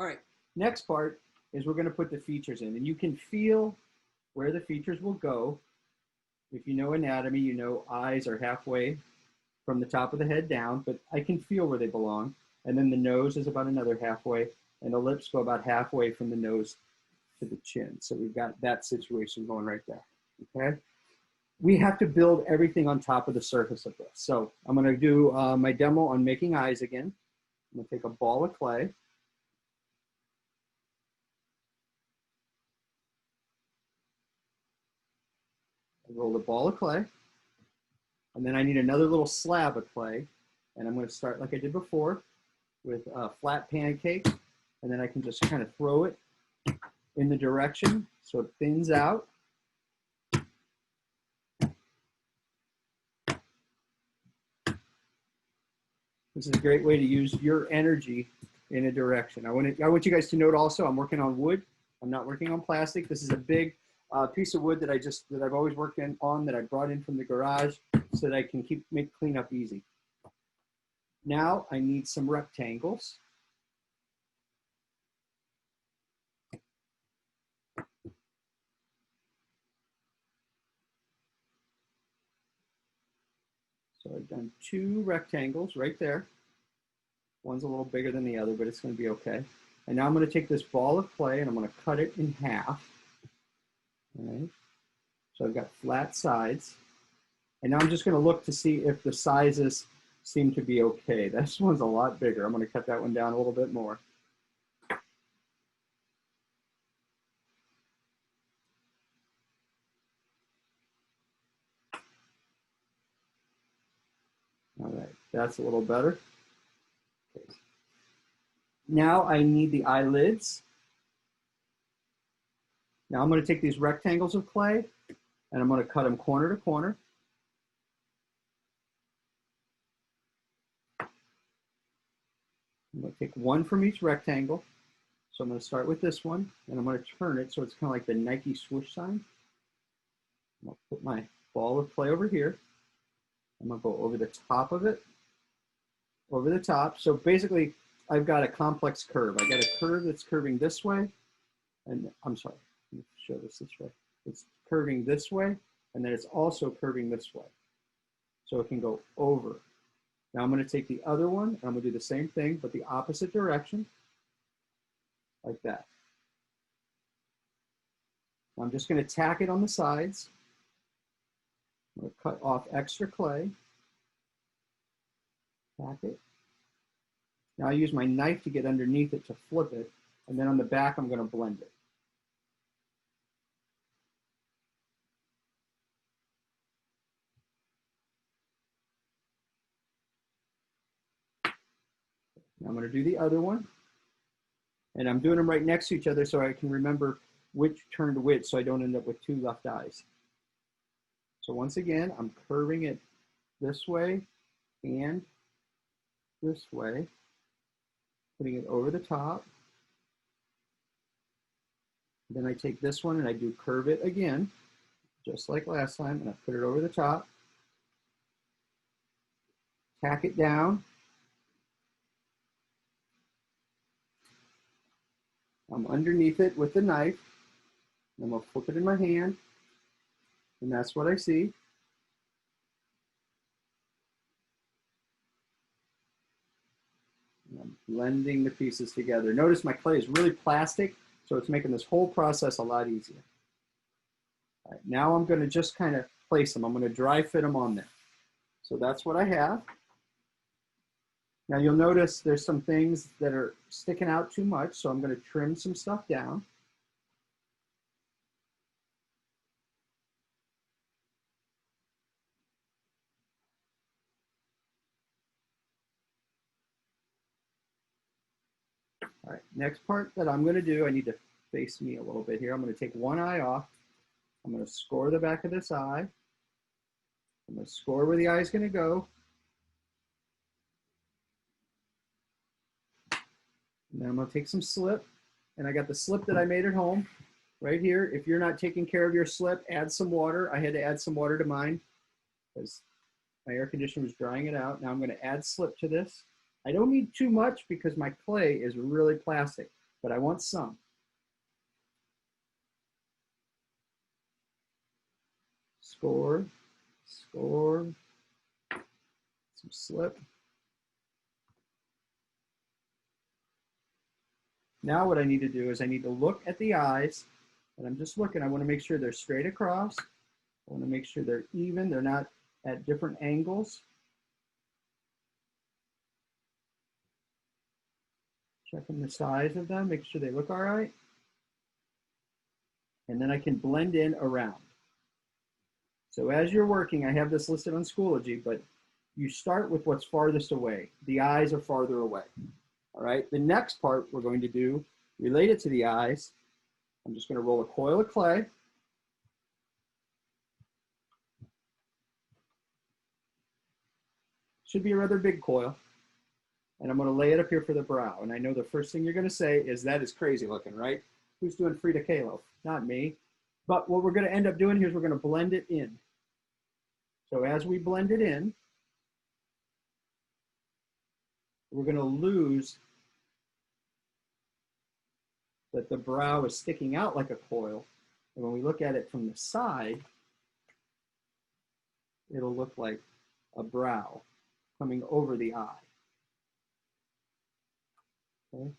All right, next part is we're gonna put the features in, and you can feel where the features will go. If you know anatomy, you know eyes are halfway from the top of the head down, but I can feel where they belong. And then the nose is about another halfway, and the lips go about halfway from the nose to the chin. So we've got that situation going right there, okay? We have to build everything on top of the surface of this. So I'm gonna do my demo on making eyes again. I'm gonna take a ball of clay. Roll the ball of clay. And then I need another little slab of clay. And I'm gonna start like I did before with a flat pancake. And then I can just kind of throw it in the direction so it thins out. This is a great way to use your energy in a direction. I want you guys to note also, I'm working on wood. I'm not working on plastic. This is a big piece of wood that I've always worked on that I brought in from the garage so that I can make cleanup easy. Now I need some rectangles. So I've done 2 rectangles right there. One's a little bigger than the other, but it's going to be okay. And now I'm going to take this ball of clay and I'm going to cut it in half. All right. So I've got flat sides. And now I'm just going to look to see if the sizes seem to be okay. This one's a lot bigger. I'm going to cut that one down a little bit more. All right, that's a little better. Okay. Now I need the eyelids. Now I'm going to take these rectangles of clay and I'm going to cut them corner to corner. I'm going to take one from each rectangle. So I'm going to start with this one and I'm going to turn it so it's kind of like the Nike swoosh sign. I'll put my ball of clay over here. I'm going to go over the top of it, over the top. So basically, I've got a complex curve. I got a curve that's curving this way, and I'm sorry, let me show this way. It's curving this way, and then it's also curving this way. So it can go over. Now I'm going to take the other one, and I'm going to do the same thing, but the opposite direction, like that. I'm just going to tack it on the sides. I'm going to cut off extra clay, tack it. Now I use my knife to get underneath it to flip it, and then on the back I'm going to blend it. Now I'm going to do the other one, and I'm doing them right next to each other so I can remember which turned which so I don't end up with 2 left eyes. So once again, I'm curving it this way and this way, putting it over the top. Then I take this one and I do curve it again, just like last time, and I put it over the top, tack it down. I'm underneath it with the knife, and I'm gonna flip it in my hand, and that's what I see. And I'm blending the pieces together. Notice my clay is really plastic, so it's making this whole process a lot easier. All right, now I'm going to just kind of place them. I'm going to dry fit them on there. So that's what I have. Now you'll notice there's some things that are sticking out too much, so I'm going to trim some stuff down. All right, next part that I'm going to do, I need to face me a little bit here. I'm going to take one eye off. I'm going to score the back of this eye. I'm going to score where the eye is going to go. And then I'm going to take some slip. And I got the slip that I made at home right here. If you're not taking care of your slip, add some water. I had to add some water to mine because my air conditioner was drying it out. Now I'm going to add slip to this. I don't need too much because my clay is really plastic. but I want some. Score, score, some slip. Now what I need to do is I need to look at the eyes, and I'm just looking. I want to make sure they're straight across. I want to make sure they're even. They're not at different angles. Checking the size of them, make sure they look all right. And then I can blend in around. So as you're working, I have this listed on Schoology, but you start with what's farthest away. The eyes are farther away. All right, the next part we're going to do related to the eyes, I'm just going to roll a coil of clay. Should be a rather big coil. And I'm going to lay it up here for the brow. And I know the first thing you're going to say is that is crazy looking, right? Who's doing Frida Kahlo? Not me. But what we're going to end up doing here is we're going to blend it in. So as we blend it in, we're going to lose that the brow is sticking out like a coil. And when we look at it from the side, it'll look like a brow coming over the eye. Okay?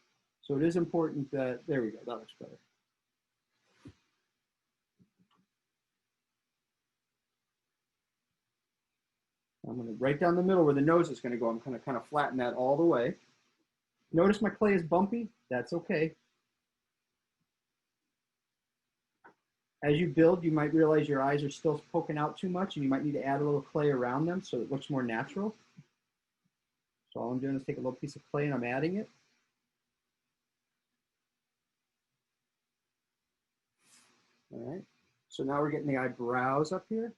So it is important that, there we go, that looks better. I'm going to right down the middle where the nose is going to go. I'm going to kind of flatten that all the way. Notice my clay is bumpy. That's okay. As you build, you might realize your eyes are still poking out too much, and you might need to add a little clay around them so it looks more natural. So all I'm doing is take a little piece of clay and I'm adding it. All right. So now we're getting the eyebrows up here.